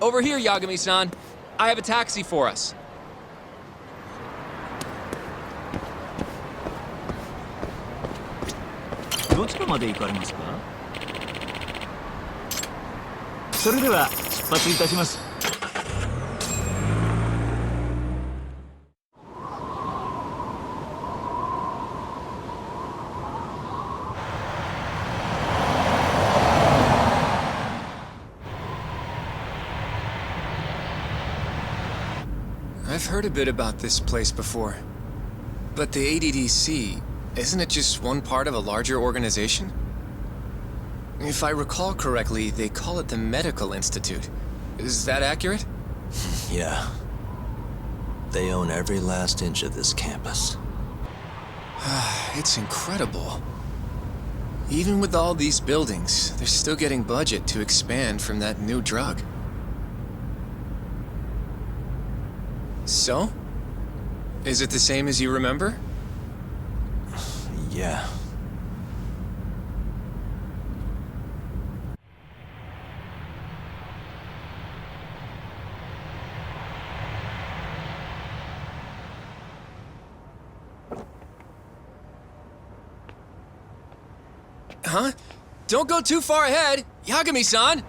Over here, Yagami-san. I have a taxi for us. I've heard a bit about this place before. But the ADDC, isn't it just one part of a larger organization? If I recall correctly, they call it the Medical Institute. Is that accurate? Yeah. They own every last inch of this campus. It's incredible. Even with all these buildings, they're still getting budget to expand from that new drug. So? Is it the same as you remember? Yeah. Huh? Don't go too far ahead, Yagami-san!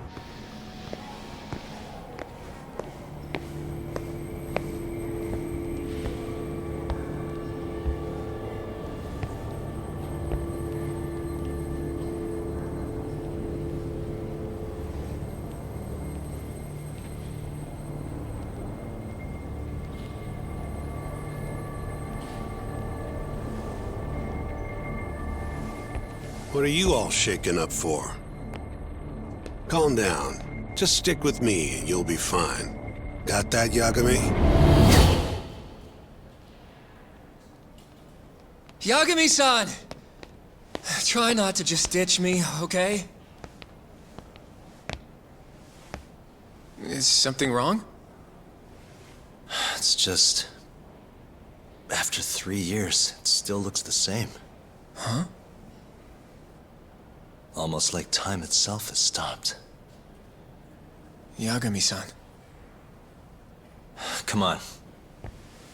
What are you all shaken up for? Calm down. Just stick with me and you'll be fine. Got that, Yagami? Yagami-san! Try not to just ditch me, okay? Is something wrong? It's just... After 3 years, it still looks the same. Huh? Almost like time itself has stopped. Yagami-san. Come on.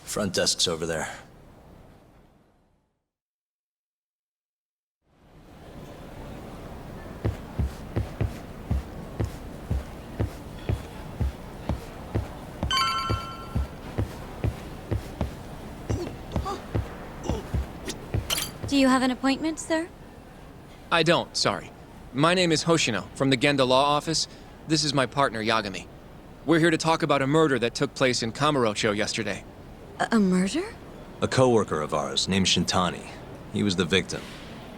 Front desk's over there. Do you have an appointment, sir? I don't, sorry. My name is Hoshino, from the Genda Law Office. This is my partner, Yagami. We're here to talk about a murder that took place in Kamurocho yesterday. A murder? A coworker of ours named Shintani. He was the victim.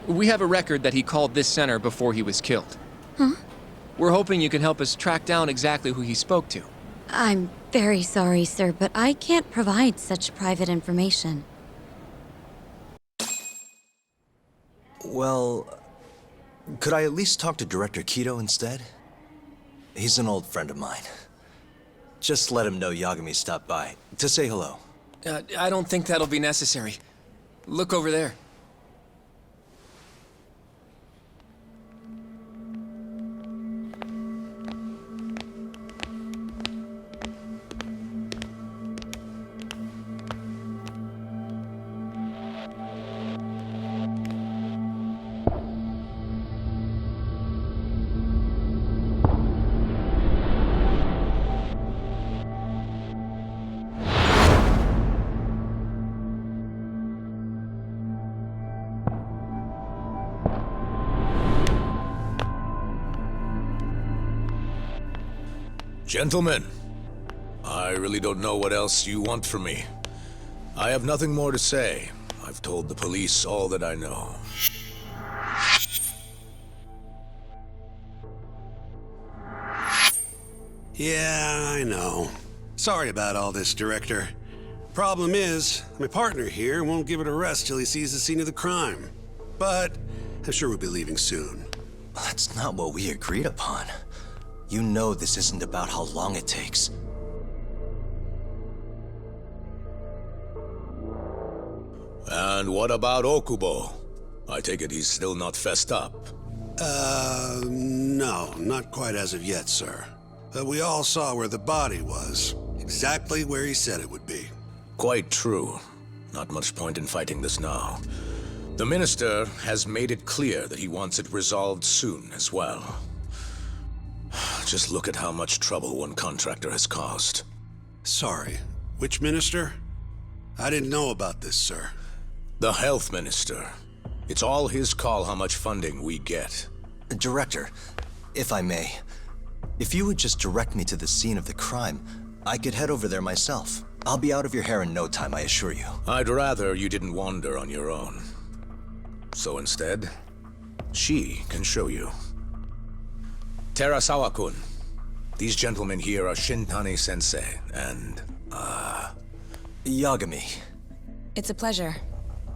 We have a record that he called this center before he was killed. Huh? We're hoping you can help us track down exactly who he spoke to. I'm very sorry, sir, but I can't provide such private information. Well, could I at least talk to Director Kido instead? He's an old friend of mine. Just let him know Yagami stopped by, to say hello. I don't think that'll be necessary. Look over there. Gentlemen, I really don't know what else you want from me. I have nothing more to say. I've told the police all that I know. Yeah, I know. Sorry about all this, Director. Problem is, my partner here won't give it a rest till he sees the scene of the crime. But I'm sure we'll be leaving soon. That's not what we agreed upon. You know this isn't about how long it takes. And what about Okubo? I take it he's still not fessed up. No, not quite as of yet, sir. But we all saw where the body was. Exactly where he said it would be. Quite true. Not much point in fighting this now. The Minister has made it clear that he wants it resolved soon as well. Just look at how much trouble one contractor has caused. Sorry, which minister? I didn't know about this, sir. The Health Minister. It's all his call how much funding we get. Director, if I may, if you would just direct me to the scene of the crime, I could head over there myself. I'll be out of your hair in no time, I assure you. I'd rather you didn't wander on your own. So instead, she can show you. Terasawa-kun, these gentlemen here are Shintani-sensei and, Yagami. It's a pleasure.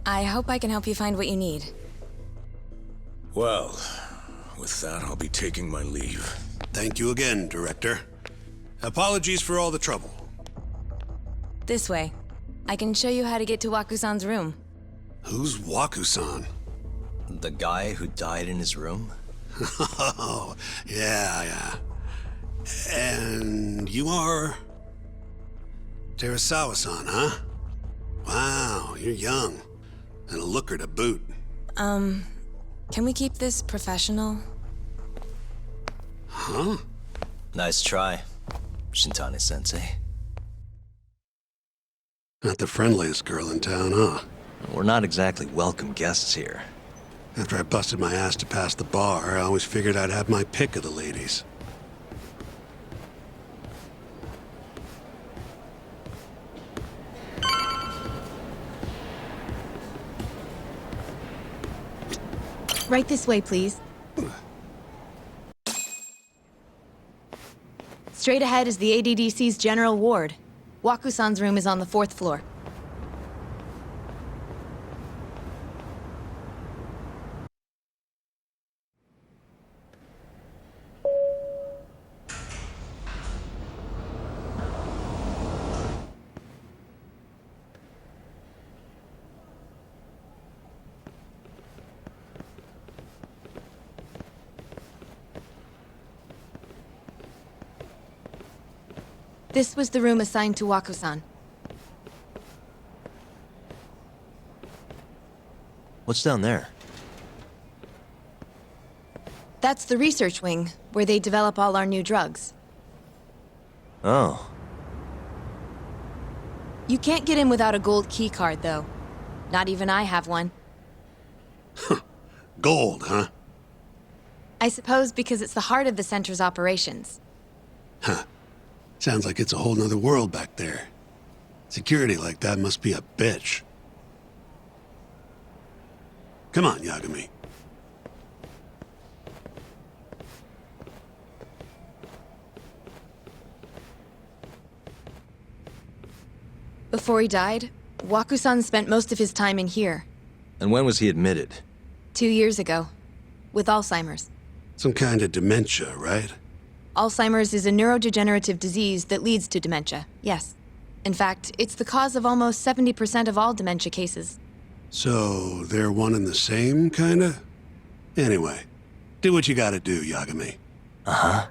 I hope I can help you find what you need. Well, with that, I'll be taking my leave. Thank you again, Director. Apologies for all the trouble. This way. I can show you how to get to Waku-san's room. Who's Waku-san? The guy who died in his room? Oh, yeah. And you are... Terasawa-san, huh? Wow, you're young. And a looker to boot. Can we keep this professional? Huh? Nice try, Shintani-sensei. Not the friendliest girl in town, huh? We're not exactly welcome guests here. After I busted my ass to pass the bar, I always figured I'd have my pick of the ladies. Right this way, please. Straight ahead is the ADDC's general ward. Waku-san's room is on the 4th floor. This was the room assigned to Waku-san. What's down there? That's the research wing, where they develop all our new drugs. Oh. You can't get in without a gold key card, though. Not even I have one. Gold, huh? I suppose because it's the heart of the center's operations. Huh. Sounds like it's a whole nother world back there. Security like that must be a bitch. Come on, Yagami. Before he died, Waku-san spent most of his time in here. And when was he admitted? 2 years ago. With Alzheimer's. Some kind of dementia, right? Alzheimer's is a neurodegenerative disease that leads to dementia, yes. In fact, it's the cause of almost 70% of all dementia cases. So, they're one and the same, kinda? Anyway, do what you gotta do, Yagami. Uh-huh.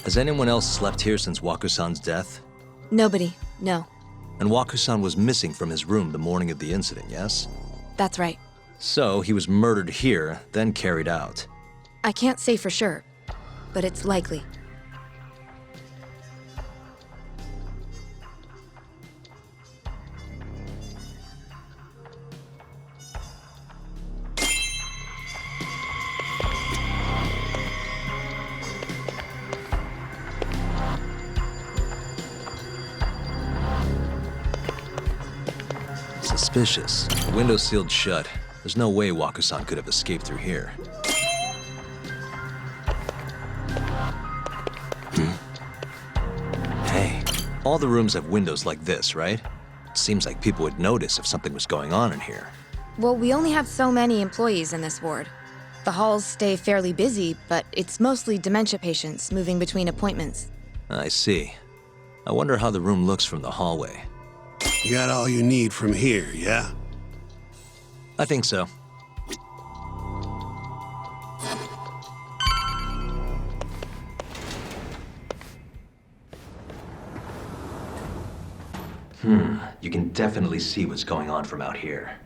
Has anyone else slept here since Waku-san's death? Nobody, no. And Waku-san was missing from his room the morning of the incident, yes? That's right. So, he was murdered here, then carried out. I can't say for sure, but it's likely. Suspicious. The window's sealed shut. There's no way Waku-san could have escaped through here. Hey, all the rooms have windows like this, right? It seems like people would notice if something was going on in here. Well, we only have so many employees in this ward. The halls stay fairly busy, but it's mostly dementia patients moving between appointments. I see. I wonder how the room looks from the hallway. You got all you need from here, yeah? I think so. You can definitely see what's going on from out here.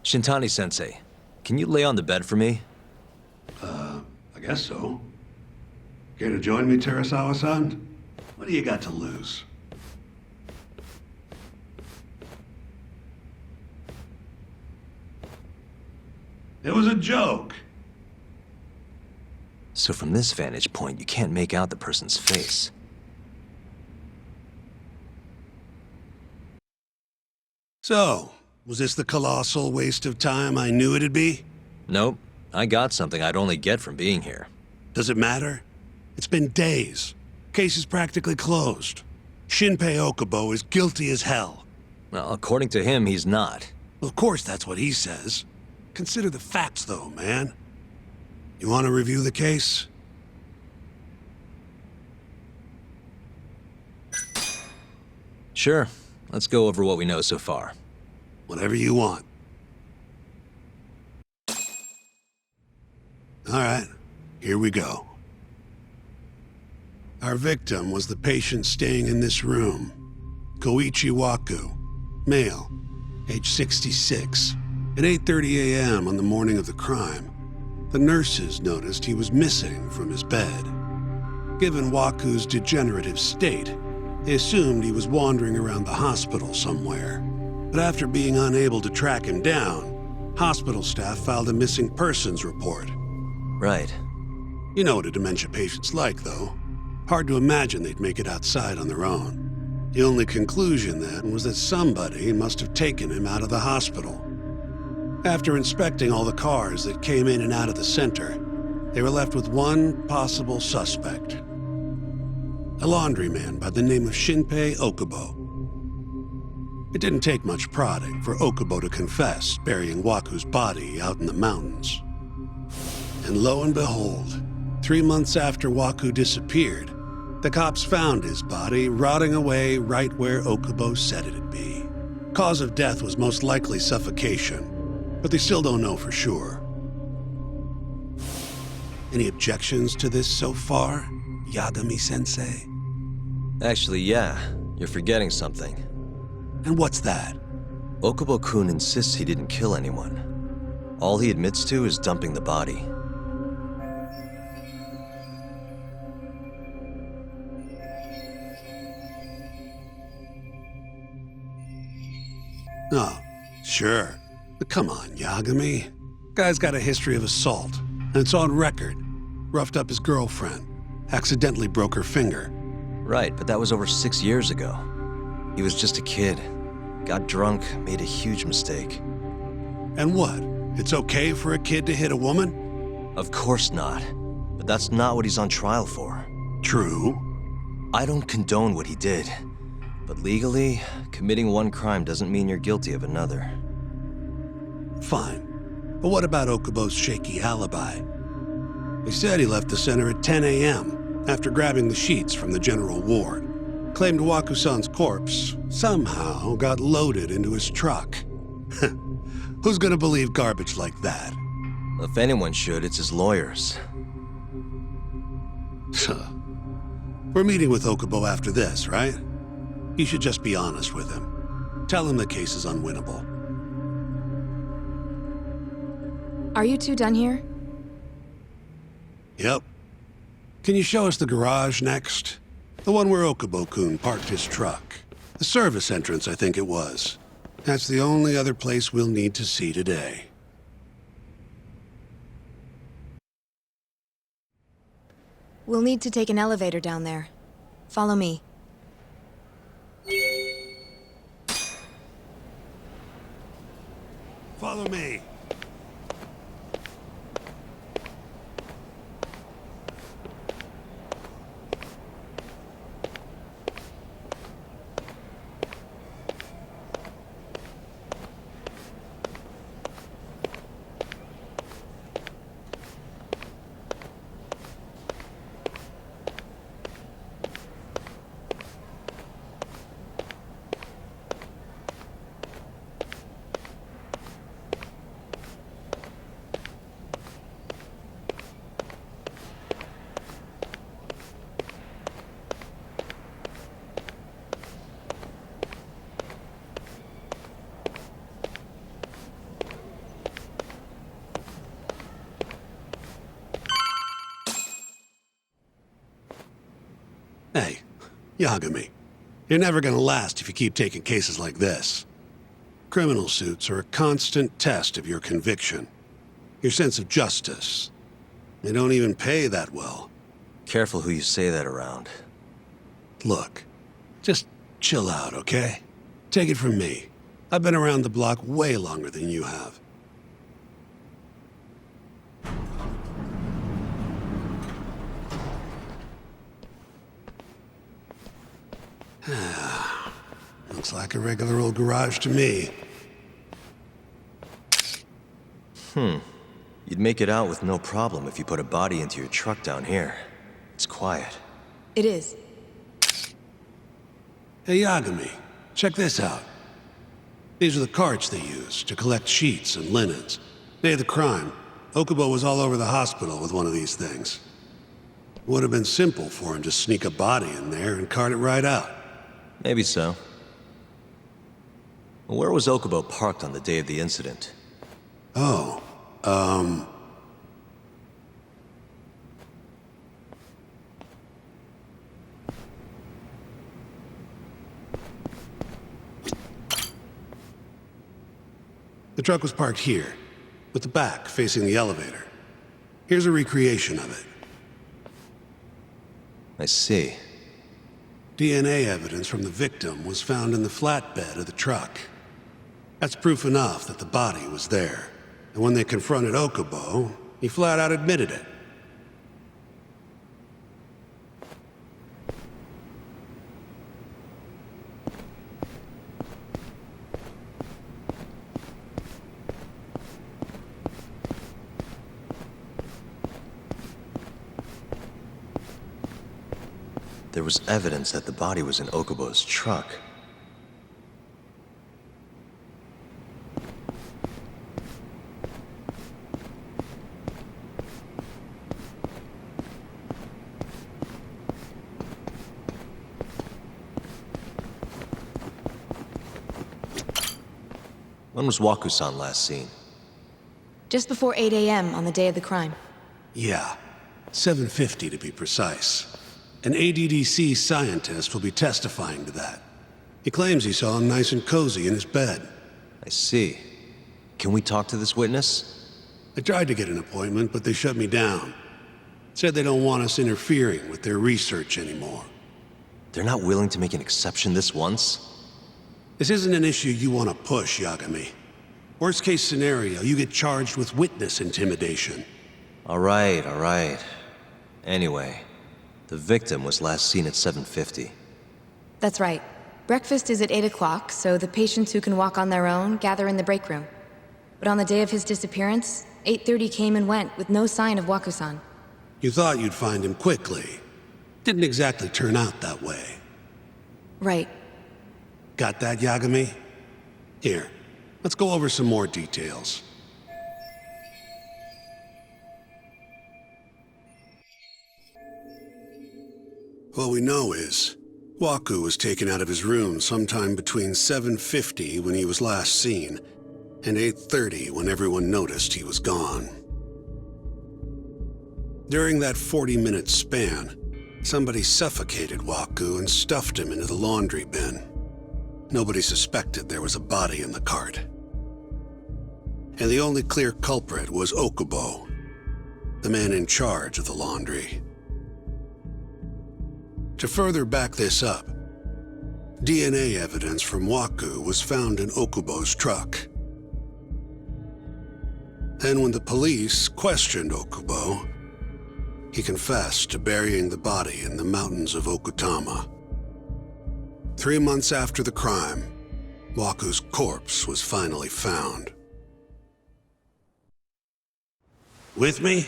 Shintani-sensei, can you lay on the bed for me? I guess so. Care to join me, Terasawa-san? What do you got to lose? It was a joke. So from this vantage point, you can't make out the person's face. So, was this the colossal waste of time I knew it'd be? Nope. I got something I'd only get from being here. Does it matter? It's been days. Case is practically closed. Shinpei Okubo is guilty as hell. Well, according to him, he's not. Well, of course that's what he says. Consider the facts, though, man. You want to review the case? Sure. Let's go over what we know so far. Whatever you want. All right, here we go. Our victim was the patient staying in this room. Koichi Waku, male, age 66. At 8:30 a.m. on the morning of the crime, the nurses noticed he was missing from his bed. Given Waku's degenerative state, they assumed he was wandering around the hospital somewhere. But after being unable to track him down, hospital staff filed a missing persons report. Right. You know what a dementia patient's like, though. Hard to imagine they'd make it outside on their own. The only conclusion then was that somebody must have taken him out of the hospital. After inspecting all the cars that came in and out of the center, they were left with one possible suspect. A laundryman by the name of Shinpei Okubo. It didn't take much prodding for Okubo to confess burying Waku's body out in the mountains. And lo and behold, 3 months after Waku disappeared, the cops found his body rotting away right where Okubo said it'd be. Cause of death was most likely suffocation, but they still don't know for sure. Any objections to this so far, Yagami-sensei? Actually, yeah. You're forgetting something. And what's that? Okubo-kun insists he didn't kill anyone. All he admits to is dumping the body. Oh, sure. But come on, Yagami. Guy's got a history of assault, and it's on record. Roughed up his girlfriend. Accidentally broke her finger. Right, but that was over 6 years ago. He was just a kid. Got drunk, made a huge mistake. And what? It's okay for a kid to hit a woman? Of course not. But that's not what he's on trial for. True. I don't condone what he did. But legally, committing one crime doesn't mean you're guilty of another. Fine. But what about Okubo's shaky alibi? He said he left the center at 10 a.m. after grabbing the sheets from the general ward. Claimed Waku-san's corpse somehow got loaded into his truck. Who's gonna believe garbage like that? If anyone should, it's his lawyers. We're meeting with Okubo after this, right? You should just be honest with him. Tell him the case is unwinnable. Are you two done here? Yep. Can you show us the garage next? The one where Okubo-kun parked his truck. The service entrance, I think it was. That's the only other place we'll need to see today. We'll need to take an elevator down there. Follow me. Follow me. Yagami, you're never gonna last if you keep taking cases like this. Criminal suits are a constant test of your conviction, your sense of justice. They don't even pay that well. Careful who you say that around. Look, just chill out, okay? Take it from me. I've been around the block way longer than you have. Looks like a regular old garage to me. You'd make it out with no problem if you put a body into your truck down here. It's quiet. It is. Hey, Yagami, check this out. These are the carts they used to collect sheets and linens. Day of the crime, Okubo was all over the hospital with one of these things. Would have been simple for him to sneak a body in there and cart it right out. Maybe so. Where was Okubo parked on the day of the incident? Oh, the truck was parked here, with the back facing the elevator. Here's a recreation of it. I see. DNA evidence from the victim was found in the flatbed of the truck. That's proof enough that the body was there. And when they confronted Okubo, he flat out admitted it. There was evidence that the body was in Okubo's truck. When was Waku-san last seen? Just before 8 a.m. on the day of the crime. Yeah, 7:50 to be precise. An ADDC scientist will be testifying to that. He claims he saw him nice and cozy in his bed. I see. Can we talk to this witness? I tried to get an appointment, but they shut me down. Said they don't want us interfering with their research anymore. They're not willing to make an exception this once? This isn't an issue you want to push, Yagami. Worst case scenario, you get charged with witness intimidation. All right. Anyway, the victim was last seen at 7:50. That's right. Breakfast is at 8 o'clock, so the patients who can walk on their own gather in the break room. But on the day of his disappearance, 8:30 came and went with no sign of Waku-san. You thought you'd find him quickly. Didn't exactly turn out that way. Right. Got that, Yagami? Here, let's go over some more details. What we know is, Waku was taken out of his room sometime between 7:50 when he was last seen, and 8:30 when everyone noticed he was gone. During that 40-minute span, somebody suffocated Waku and stuffed him into the laundry bin. Nobody suspected there was a body in the cart. And the only clear culprit was Okubo, the man in charge of the laundry. To further back this up, DNA evidence from Waku was found in Okubo's truck. And when the police questioned Okubo, he confessed to burying the body in the mountains of Okutama. 3 months after the crime, Waku's corpse was finally found. With me?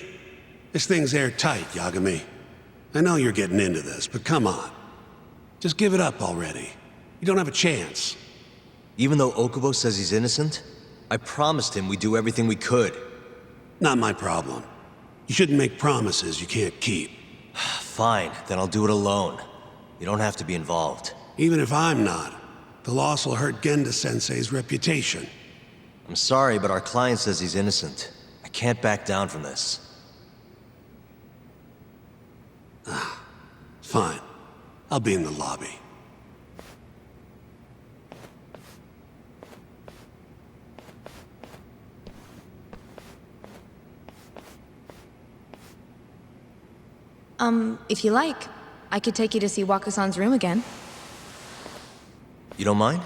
This thing's airtight, Yagami. I know you're getting into this, but come on. Just give it up already. You don't have a chance. Even though Okubo says he's innocent, I promised him we'd do everything we could. Not my problem. You shouldn't make promises you can't keep. Fine, then I'll do it alone. You don't have to be involved. Even if I'm not, the loss will hurt Genda-sensei's reputation. I'm sorry, but our client says he's innocent. I can't back down from this. Fine. I'll be in the lobby. If you like, I could take you to see Wakusan's room again. You don't mind?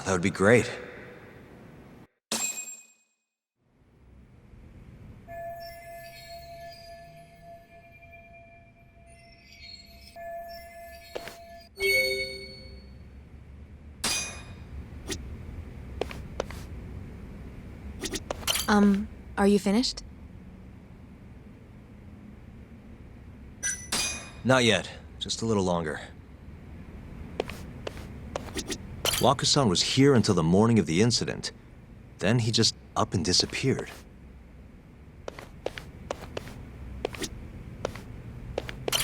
That would be great. Are you finished? Not yet. Just a little longer. Wakusan was here until the morning of the incident. Then he just up and disappeared.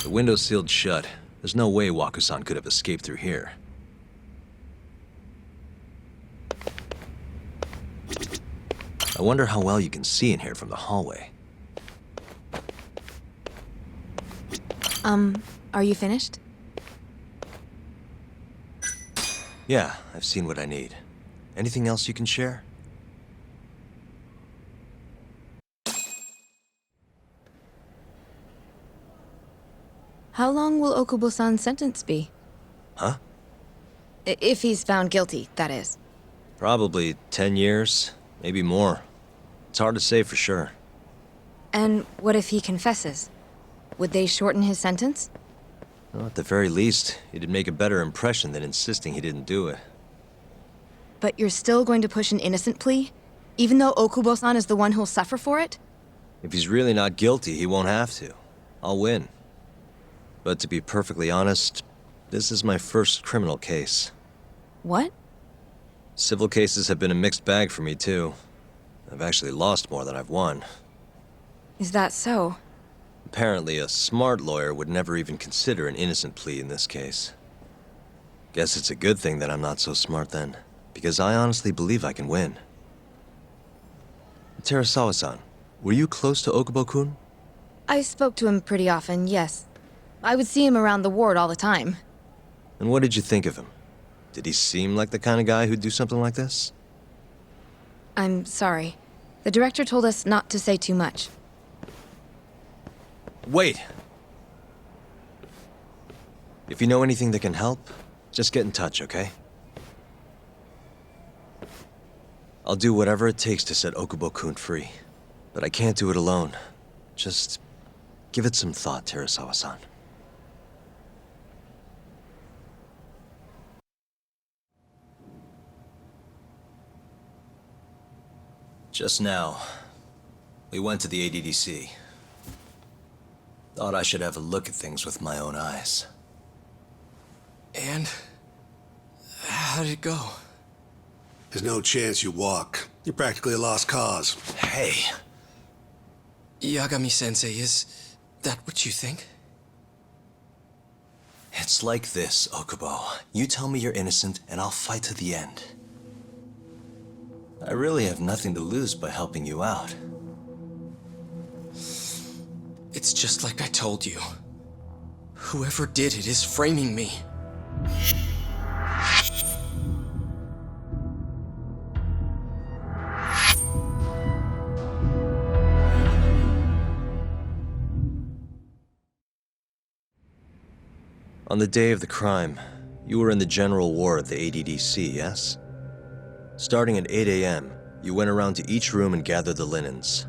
The window's sealed shut. There's no way Wakusan could have escaped through here. I wonder how well you can see in here from the hallway. Are you finished? Yeah, I've seen what I need. Anything else you can share? How long will Okubo-san's sentence be? Huh? If he's found guilty, that is. Probably 10 years, maybe more. It's hard to say for sure. And what if he confesses? Would they shorten his sentence? Well, at the very least, it'd make a better impression than insisting he didn't do it. But you're still going to push an innocent plea? Even though Okubo-san is the one who'll suffer for it? If he's really not guilty, he won't have to. I'll win. But to be perfectly honest, this is my first criminal case. What? Civil cases have been a mixed bag for me, too. I've actually lost more than I've won. Is that so? Apparently, a smart lawyer would never even consider an innocent plea in this case. Guess it's a good thing that I'm not so smart then, because I honestly believe I can win. Terasawa-san, were you close to Okubo-kun? I spoke to him pretty often, yes. I would see him around the ward all the time. And what did you think of him? Did he seem like the kind of guy who'd do something like this? I'm sorry. The director told us not to say too much. Wait! If you know anything that can help, just get in touch, okay? I'll do whatever it takes to set Okubo-kun free. But I can't do it alone. Just give it some thought, Terasawa-san. Just now, we went to the ADDC. Thought I should have a look at things with my own eyes. And how did it go? There's no chance you walk. You're practically a lost cause. Hey! Yagami-sensei, is that what you think? It's like this, Okubo. You tell me you're innocent, and I'll fight to the end. I really have nothing to lose by helping you out. It's just like I told you. Whoever did it is framing me. On the day of the crime, you were in the general ward of the ADDC, yes? Starting at 8 a.m., you went around to each room and gathered the linens.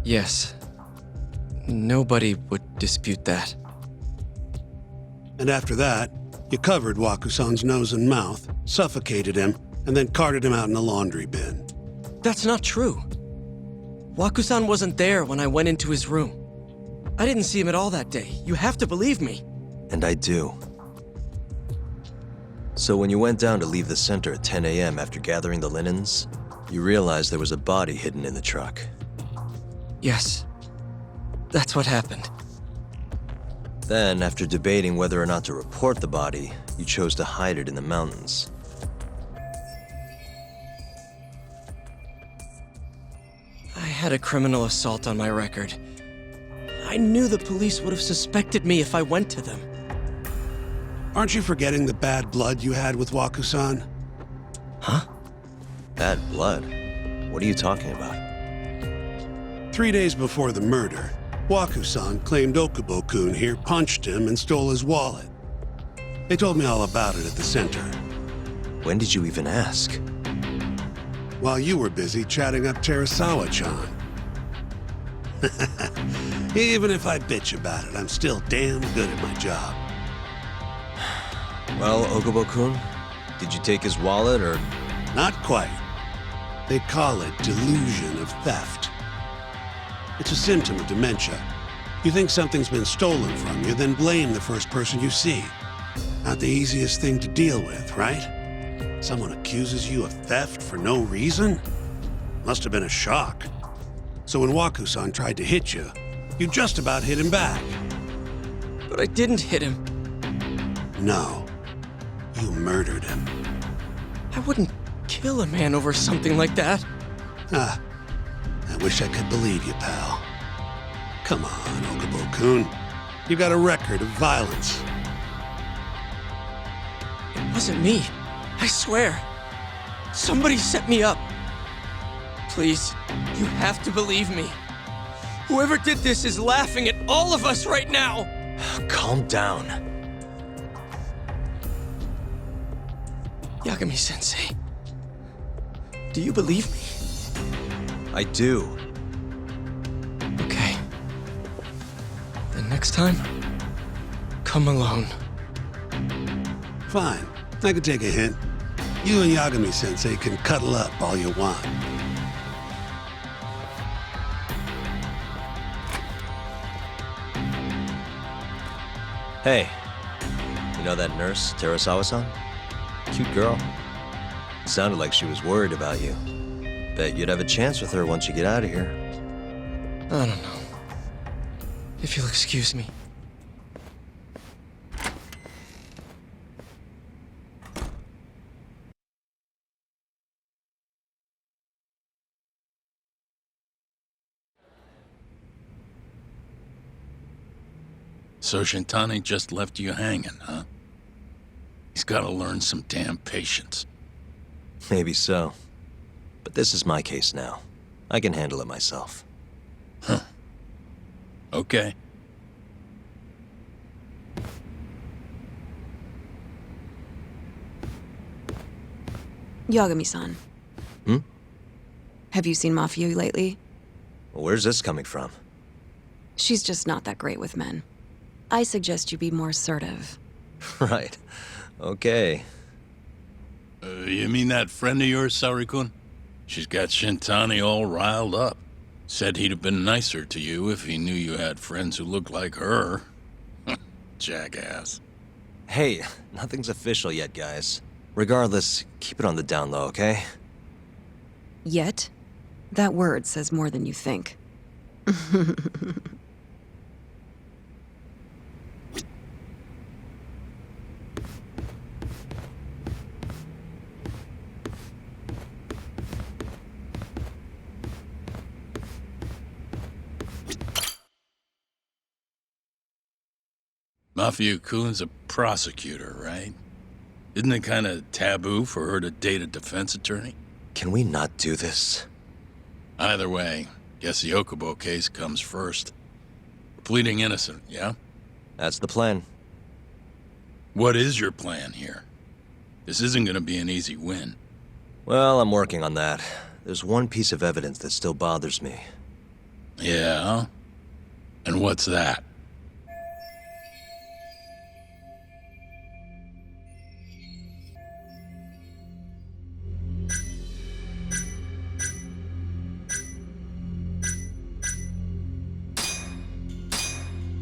Yes. Nobody would dispute that. And after that, you covered Wakusan's nose and mouth, suffocated him, and then carted him out in the laundry bin. That's not true. Wakusan wasn't there when I went into his room. I didn't see him at all that day. You have to believe me. And I do. So when you went down to leave the center at 10 a.m. after gathering the linens, you realized there was a body hidden in the truck. Yes. That's what happened. Then, after debating whether or not to report the body, you chose to hide it in the mountains. I had a criminal assault on my record. I knew the police would have suspected me if I went to them. Aren't you forgetting the bad blood you had with Waku-san? Huh? Bad blood? What are you talking about? 3 days before the murder, Waku-san claimed Okubo-kun here punched him and stole his wallet. They told me all about it at the center. When did you even ask? While you were busy chatting up Terasawa-chan. Even if I bitch about it, I'm still damn good at my job. Well, Okubo-kun, did you take his wallet or... Not quite. They call it delusion of theft. It's a symptom of dementia. You think something's been stolen from you, then blame the first person you see. Not the easiest thing to deal with, right? Someone accuses you of theft for no reason? Must have been a shock. So when Waku-san tried to hit you, you just about hit him back. But I didn't hit him. No. You murdered him. I wouldn't kill a man over something like that. Ah, I wish I could believe you, pal. Come on, Okubo-kun. You got a record of violence. It wasn't me. I swear. Somebody set me up. Please, you have to believe me. Whoever did this is laughing at all of us right now. Calm down. Yagami-sensei, do you believe me? I do. Okay. Then next time, come alone. Fine. I can take a hint. You and Yagami-sensei can cuddle up all you want. Hey, you know that nurse, Terasawa-san? Cute girl. Sounded like she was worried about you. Bet you'd have a chance with her once you get out of here. I don't know. If you'll excuse me. So Shintani just left you hanging, huh? He's gotta learn some damn patience. Maybe so. But this is my case now. I can handle it myself. Huh. Okay. Yagami-san. Hmm? Have you seen Mafia lately? Well, where's this coming from? She's just not that great with men. I suggest you be more assertive. Right. Okay. You mean that friend of yours, Saori-kun? She's got Shintani all riled up. Said he'd have been nicer to you if he knew you had friends who looked like her. Jackass. Hey, nothing's official yet, guys. Regardless, keep it on the down low, okay? Yet? That word says more than you think. Mafia-kun's a prosecutor, right? Isn't it kind of taboo for her to date a defense attorney? Can we not do this? Either way, guess the Okubo case comes first. Pleading innocent, yeah? That's the plan. What is your plan here? This isn't gonna be an easy win. Well, I'm working on that. There's one piece of evidence that still bothers me. Yeah? And what's that?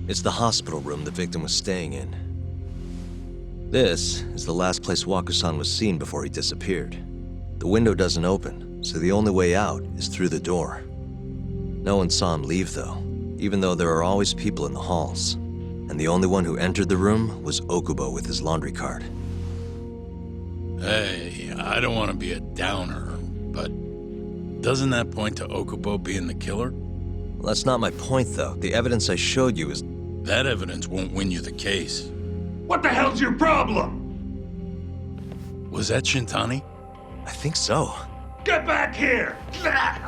It's the hospital room the victim was staying in. This is the last place Waku-san was seen before he disappeared. The window doesn't open, so the only way out is through the door. No one saw him leave, though, even though there are always people in the halls. And the only one who entered the room was Okubo with his laundry cart. Hey, I don't want to be a downer, but doesn't that point to Okubo being the killer? Well, that's not my point, though. The evidence I showed you is... That evidence won't win you the case. What the hell's your problem? Was that Shintani? I think so. Get back here! That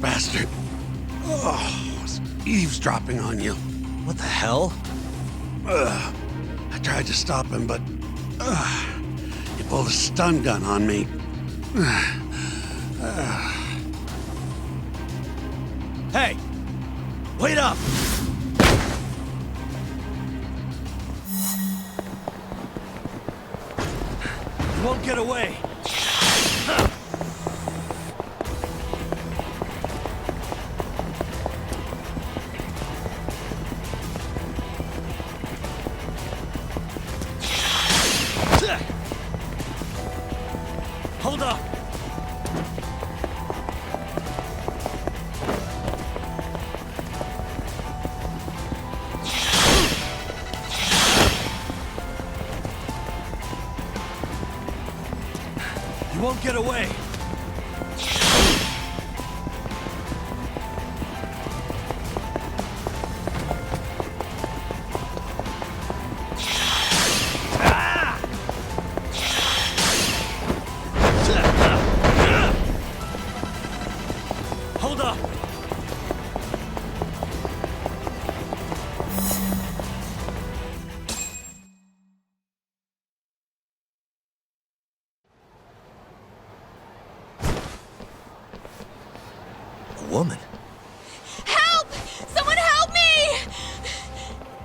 bastard. Oh, was eavesdropping on you. What the hell? I tried to stop him, but he pulled a stun gun on me. Hey! Wait up! You won't get away! Hold up! You won't get away! Hold up! A woman? Help! Someone help me!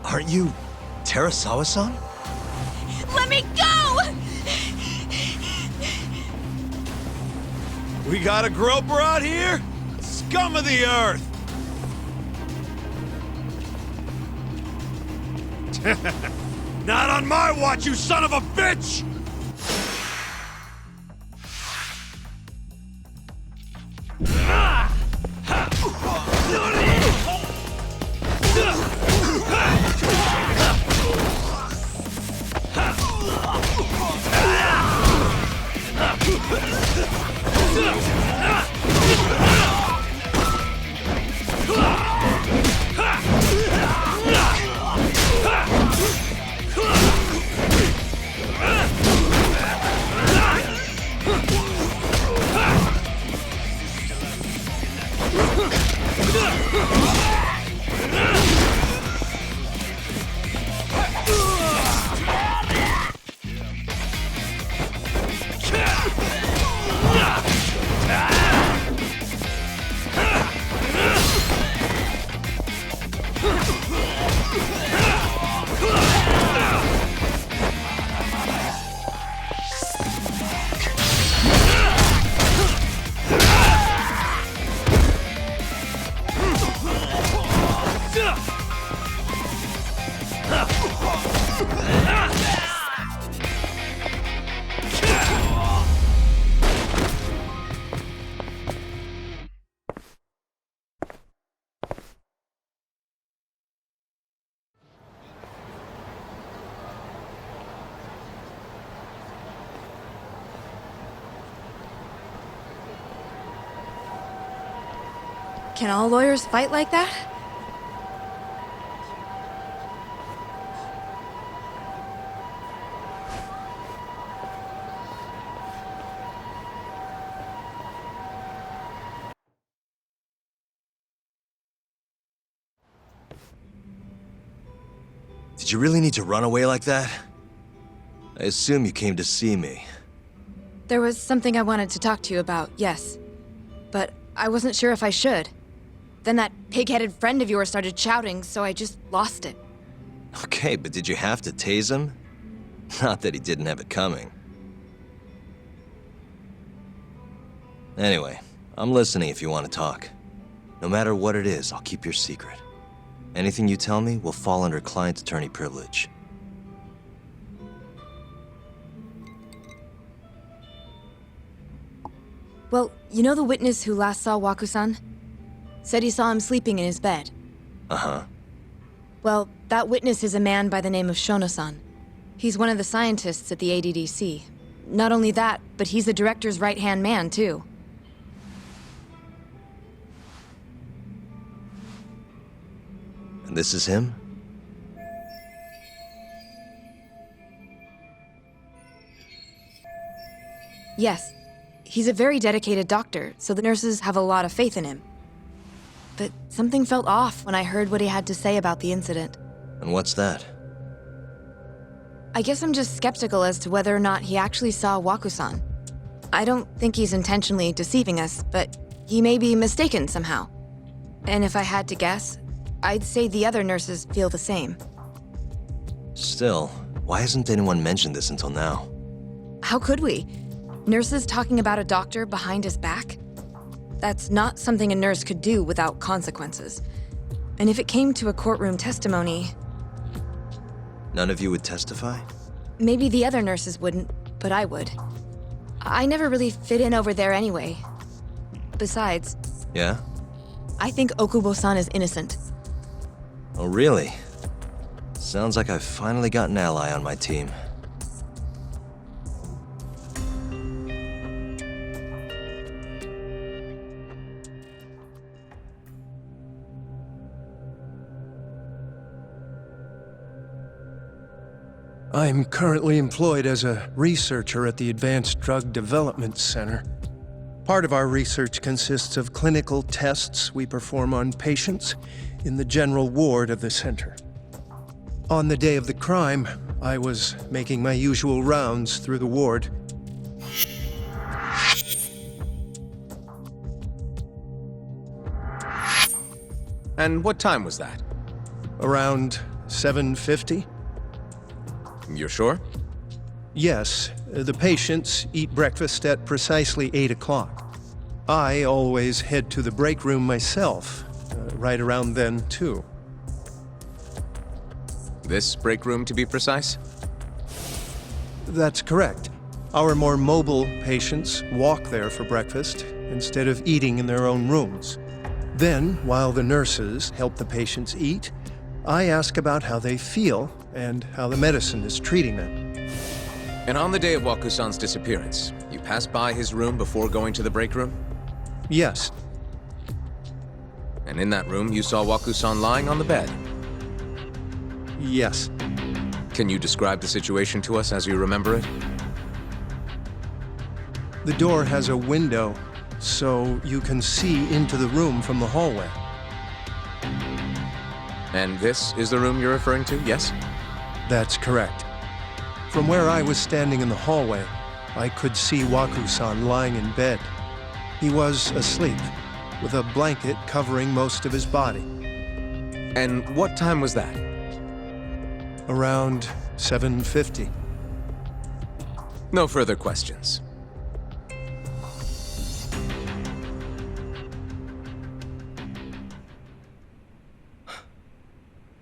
Aren't you Terasawa-san? Let me go! We got a groper out here? Scum of the earth! Not on my watch, you son of a bitch! Can all lawyers fight like that? Did you really need to run away like that? I assume you came to see me. There was something I wanted to talk to you about, yes. But I wasn't sure if I should. Then that pig-headed friend of yours started shouting, so I just lost it. Okay, but did you have to tase him? Not that he didn't have it coming. Anyway, I'm listening if you want to talk. No matter what it is, I'll keep your secret. Anything you tell me will fall under client attorney privilege. Well, you know the witness who last saw Waku-san? Said he saw him sleeping in his bed. Uh-huh. Well, that witness is a man by the name of Shono-san. He's one of the scientists at the ADDC. Not only that, but he's the director's right-hand man, too. And this is him? Yes. He's a very dedicated doctor, so the nurses have a lot of faith in him. But something felt off when I heard what he had to say about the incident. And what's that? I guess I'm just skeptical as to whether or not he actually saw Waku-san. I don't think he's intentionally deceiving us, but he may be mistaken somehow. And if I had to guess, I'd say the other nurses feel the same. Still, why hasn't anyone mentioned this until now? How could we? Nurses talking about a doctor behind his back? That's not something a nurse could do without consequences. And if it came to a courtroom testimony, None of you would testify? maybe the other nurses wouldn't, but I would. I never really fit in over there anyway. Besides, Yeah? I think Okubo-san is innocent. Oh, really? Sounds like I've finally got an ally on my team. I'm currently employed as a researcher at the Advanced Drug Development Center. Part of our research consists of clinical tests we perform on patients in the general ward of the center. On the day of the crime, I was making my usual rounds through the ward. And what time was that? Around 7:50? You're sure? Yes, the patients eat breakfast at precisely 8 o'clock. I always head to the break room myself, right around then, too. This break room, to be precise? That's correct. Our more mobile patients walk there for breakfast instead of eating in their own rooms. Then, while the nurses help the patients eat, I ask about how they feel and how the medicine is treating them. And on the day of Waku-san's disappearance, you passed by his room before going to the break room? Yes, And in that room, you saw Waku-san lying on the bed. yes. Can you describe the situation to us as you remember it? The door has a window, so you can see into the room from the hallway. And this is the room you're referring to, yes? That's correct. From where I was standing in the hallway, I could see Waku-san lying in bed. He was asleep, with a blanket covering most of his body. And what time was that? Around 7:50. No further questions.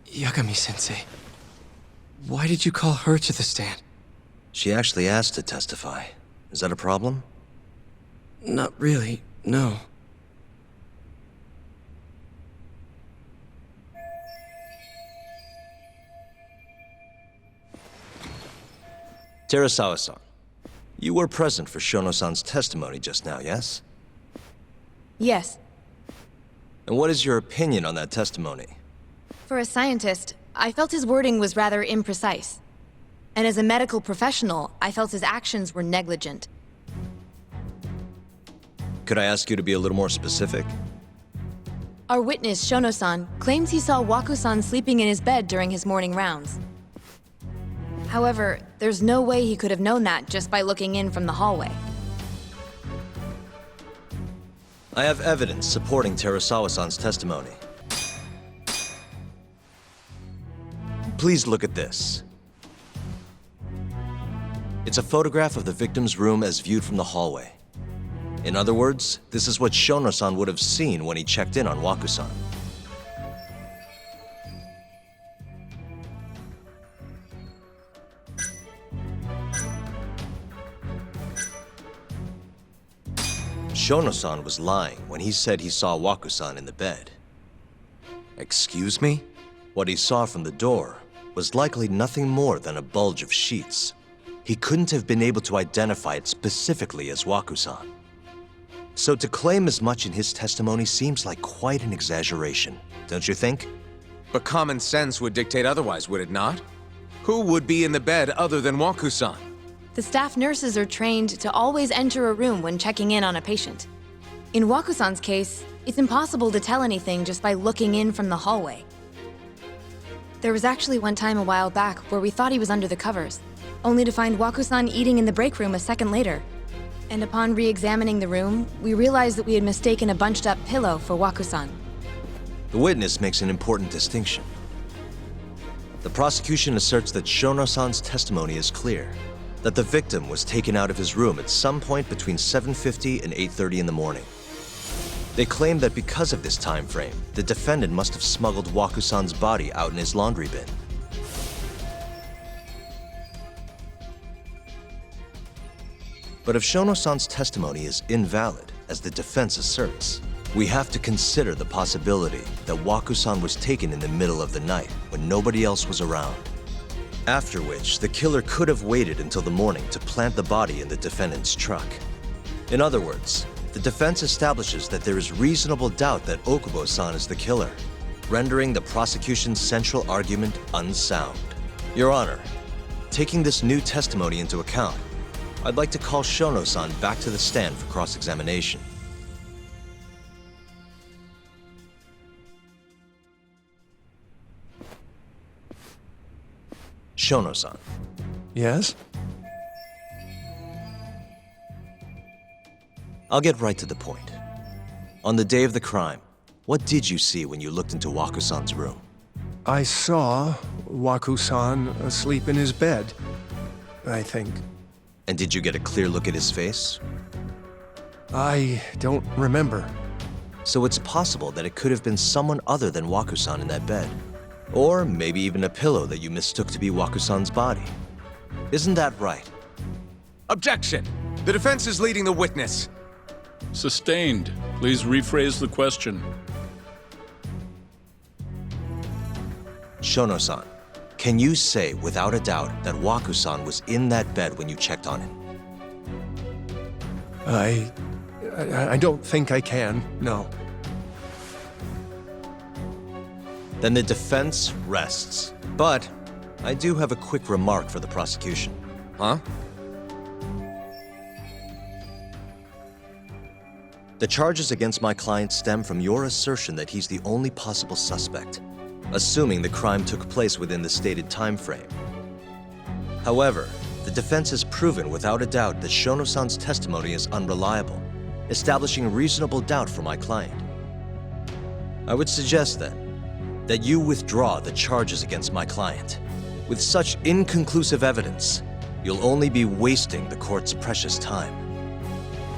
Yagami-sensei, why did you call her to the stand? She actually asked to testify. Is that a problem? Not really, no. Terasawa-san, you were present for Shono-san's testimony just now, yes? Yes. And what is your opinion on that testimony? For a scientist, I felt his wording was rather imprecise. And as a medical professional, I felt his actions were negligent. Could I ask you to be a little more specific? Our witness, Shono-san, claims he saw Waku-san sleeping in his bed during his morning rounds. However, there's no way he could have known that just by looking in from the hallway. I have evidence supporting Terasawa-san's testimony. Please look at this. It's a photograph of the victim's room as viewed from the hallway. In other words, this is what Shono-san would have seen when he checked in on Waku-san. Shono-san was lying when he said he saw Waku-san in the bed. Excuse me? What he saw from the door was likely nothing more than a bulge of sheets. He couldn't have been able to identify it specifically as Waku-san. So to claim as much in his testimony seems like quite an exaggeration, don't you think? But common sense would dictate otherwise, would it not? Who would be in the bed other than Waku-san? The staff nurses are trained to always enter a room when checking in on a patient. In Waku-san's case, it's impossible to tell anything just by looking in from the hallway. There was actually one time a while back where we thought he was under the covers, only to find Waku-san eating in the break room a second later. And upon re-examining the room, we realized that we had mistaken a bunched-up pillow for Waku-san. The witness makes an important distinction. The prosecution asserts that Shono-san's testimony is clear, that the victim was taken out of his room at some point between 7:50 and 8:30 in the morning. They claim that because of this time frame, the defendant must have smuggled Waku-san's body out in his laundry bin. But if Shono-san's testimony is invalid, as the defense asserts, we have to consider the possibility that Waku-san was taken in the middle of the night when nobody else was around. After which, the killer could have waited until the morning to plant the body in the defendant's truck. In other words, the defense establishes that there is reasonable doubt that Okubo-san is the killer, rendering the prosecution's central argument unsound. Your Honor, taking this new testimony into account, I'd like to call Shono-san back to the stand for cross-examination. Shono-san. Yes? I'll get right to the point. On the day of the crime, what did you see when you looked into Waku-san's room? I saw Waku-san asleep in his bed, I think. And did you get a clear look at his face? I don't remember. So it's possible that it could have been someone other than Waku-san in that bed. Or maybe even a pillow that you mistook to be Waku-san's body. Isn't that right? Objection! The defense is leading the witness. Sustained. Please rephrase the question. Shono-san, can you say without a doubt that Waku-san was in that bed when you checked on him? I don't think I can, no. Then the defense rests. But I do have a quick remark for the prosecution. Huh? The charges against my client stem from your assertion that he's the only possible suspect, assuming the crime took place within the stated time frame. However, the defense has proven without a doubt that Shono-san's testimony is unreliable, establishing reasonable doubt for my client. I would suggest then that you withdraw the charges against my client. With such inconclusive evidence, you'll only be wasting the court's precious time.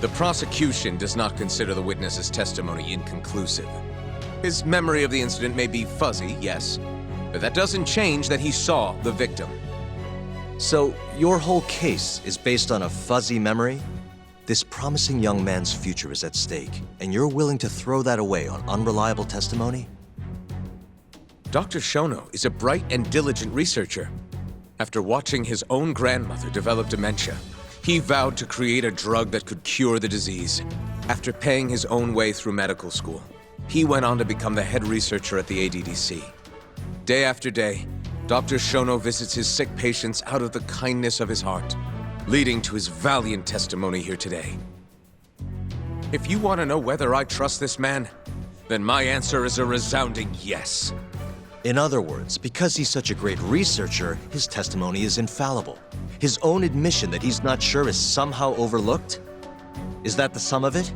The prosecution does not consider the witness's testimony inconclusive. His memory of the incident may be fuzzy, yes, but that doesn't change that he saw the victim. So, your whole case is based on a fuzzy memory? This promising young man's future is at stake, and you're willing to throw that away on unreliable testimony? Dr. Shono is a bright and diligent researcher. After watching his own grandmother develop dementia, he vowed to create a drug that could cure the disease. After paying his own way through medical school, he went on to become the head researcher at the ADDC. Day after day, Dr. Shono visits his sick patients out of the kindness of his heart, leading to his valiant testimony here today. If you want to know whether I trust this man, then my answer is a resounding yes. In other words, because he's such a great researcher, his testimony is infallible. His own admission that he's not sure is somehow overlooked? Is that the sum of it?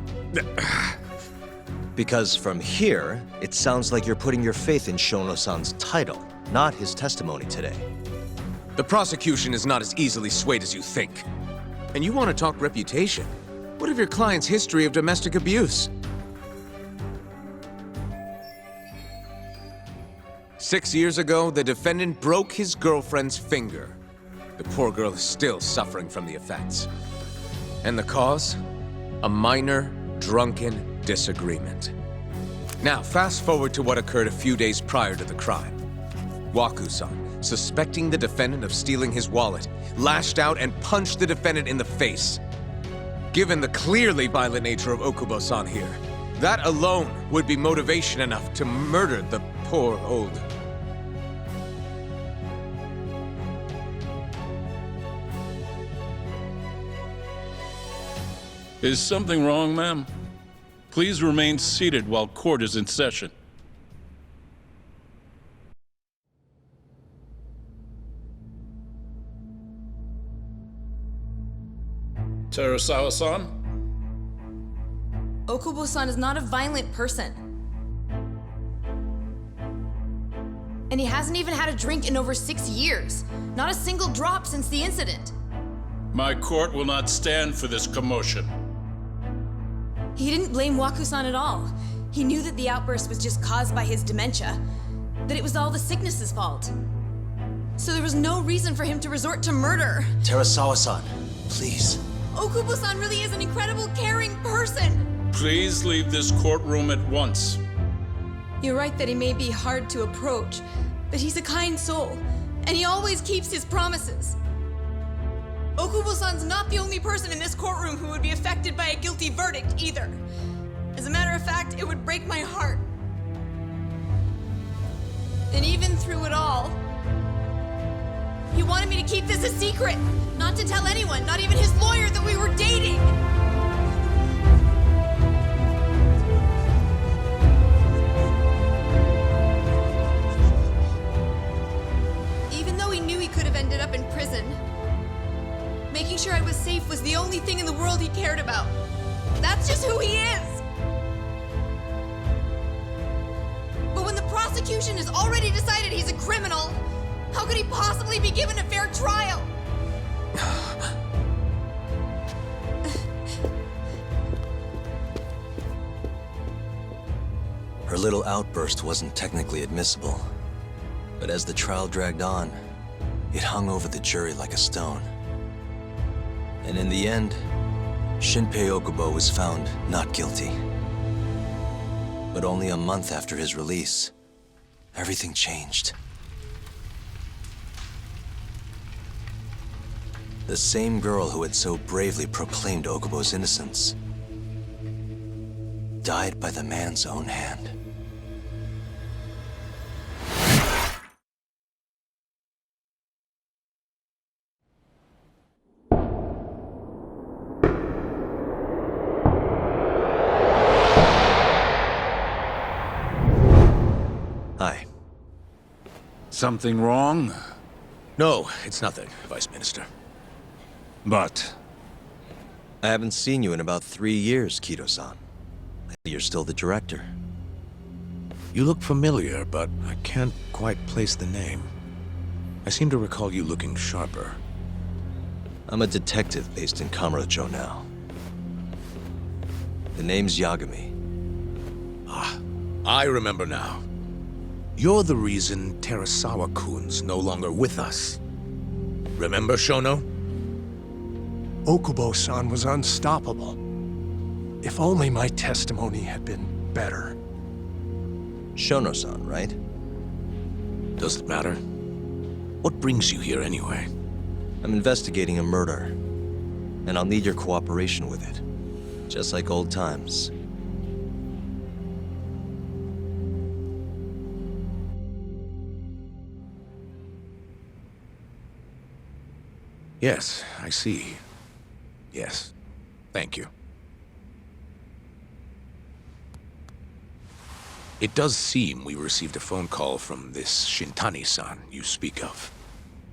Because from here, it sounds like you're putting your faith in Shono-san's title, not his testimony today. The prosecution is not as easily swayed as you think. And you want to talk reputation? What of your client's history of domestic abuse? 6 years ago, the defendant broke his girlfriend's finger. The poor girl is still suffering from the effects. And the cause? A minor, drunken disagreement. Now, fast forward to what occurred a few days prior to the crime. Waku-san, suspecting the defendant of stealing his wallet, lashed out and punched the defendant in the face. Given the clearly violent nature of Okubo-san here, that alone would be motivation enough to murder the poor old Is something wrong, ma'am? Please remain seated while court is in session. Terasawa-san? Okubo-san is not a violent person. And he hasn't even had a drink in over 6 years. Not a single drop since the incident. My court will not stand for this commotion. He didn't blame Waku-san at all. He knew that the outburst was just caused by his dementia, that it was all the sickness's fault. So there was no reason for him to resort to murder. Terasawa-san, please. Okubo-san really is an incredible, caring person. Please leave this courtroom at once. You're right that he may be hard to approach, but he's a kind soul, and he always keeps his promises. Okubo-san's not the only person in this courtroom who would be affected by a guilty verdict, either. As a matter of fact, it would break my heart. And even through it all, he wanted me to keep this a secret, not to tell anyone, not even his lawyer, that we were dating. Even though he knew he could have ended up in prison, making sure I was safe was the only thing in the world he cared about. That's just who he is. But when the prosecution has already decided he's a criminal, how could he possibly be given a fair trial? Her little outburst wasn't technically admissible, but as the trial dragged on, it hung over the jury like a stone. And in the end, Shinpei Okubo was found not guilty. But only a month after his release, everything changed. The same girl who had so bravely proclaimed Okubo's innocence died by the man's own hand. Hi. Something wrong? No, it's nothing, Vice Minister. But I haven't seen you in about 3 years, Kido-san. You're still the director. You look familiar, but I can't quite place the name. I seem to recall you looking sharper. I'm a detective based in Kamurocho now. The name's Yagami. Ah, I remember now. You're the reason Terasawa-kun's no longer with us. Remember, Shono? Okubo-san was unstoppable. If only my testimony had been better. Shono-san, right? Does it matter? What brings you here anyway? I'm investigating a murder, and I'll need your cooperation with it. Just like old times. Yes, I see. Yes. Thank you. It does seem we received a phone call from this Shintani-san you speak of.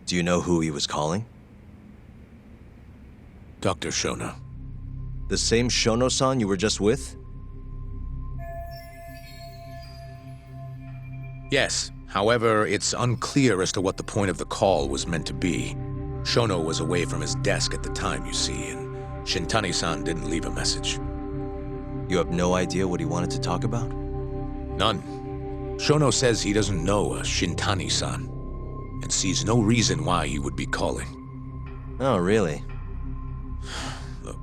Do you know who he was calling? Dr. Shono. The same Shono-san you were just with? Yes. However, it's unclear as to what the point of the call was meant to be. Shono was away from his desk at the time, you see, and Shintani-san didn't leave a message. You have no idea what he wanted to talk about? None. Shono says he doesn't know a Shintani-san, and sees no reason why he would be calling. Oh, really? Look,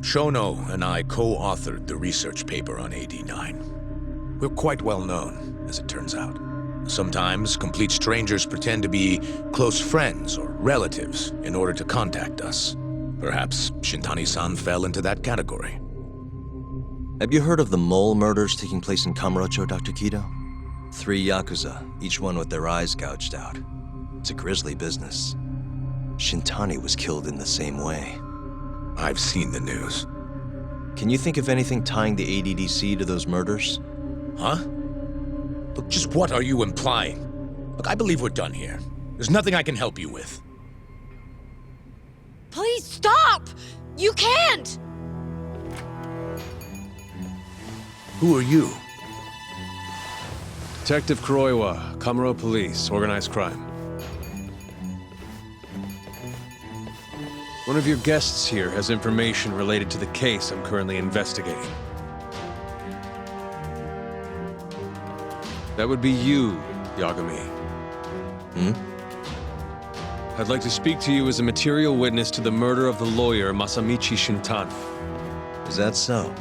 Shono and I co-authored the research paper on AD9. We're quite well known, as it turns out. Sometimes, complete strangers pretend to be close friends or relatives in order to contact us. Perhaps Shintani-san fell into that category. Have you heard of the mole murders taking place in Kamurocho, Dr. Kido? 3 Yakuza, each one with their eyes gouged out. It's a grisly business. Shintani was killed in the same way. I've seen the news. Can you think of anything tying the ADDC to those murders? Huh? Look, just what are you implying? Look, I believe we're done here. There's nothing I can help you with. Please stop! You can't! Who are you? Detective Kuroiwa, Kamuro Police, Organized Crime. One of your guests here has information related to the case I'm currently investigating. That would be you, Yagami. I'd like to speak to you as a material witness to the murder of the lawyer Masamichi Shintani. Is that so?